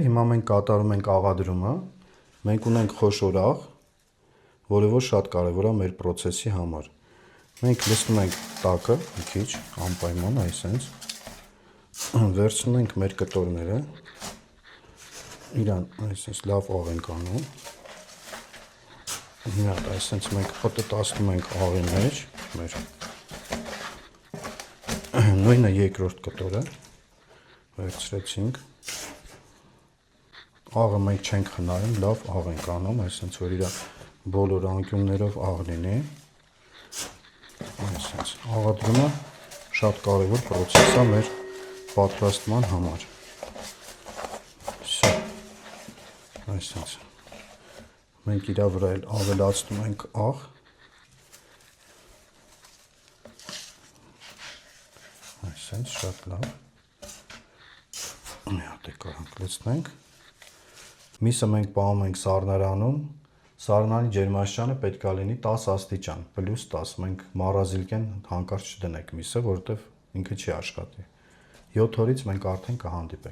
Հիմա մենք կատարում ենք աղադրումը, մենք ունենք խոշոր աղ, որը որ շատ կարևոր է մեր process-ի համար։ Մենք լցնում ենք տակը մի քիչ, անպայման այսպես, վերցնում ենք մեր կտորները, իրան այսպես լավ աղ ենք անում, մի հատ այսպես մենք պտտացնում ենք աղի մեջ, մեր նույնը երկրորդ կտորը, վերցրեցինք, աղը մենք չենք խնայում, լավ աղ ենք անում, այսպես որ իր բոլոր անկյուններով աղ լինի, այսպես, աղադրումը շատ կարևոր process է մեր պատրաստման համար, այսպես, մենք իրա վրա ավելացնում ենք աղ, այսպես, շատ լավ, մի հատ է կարանք լցնենք, միսը մենք պահում ենք սառնարանում, սառնարանի ջերմաստիճանը պետք է լինի 10 աստիճան, պլյուս 10, մենք մառազիլկեն հանկարծ չդնենք միսը, որովհետև ինքը չի աշխատի, 7 օրից մենք արդեն կհանդիպենք։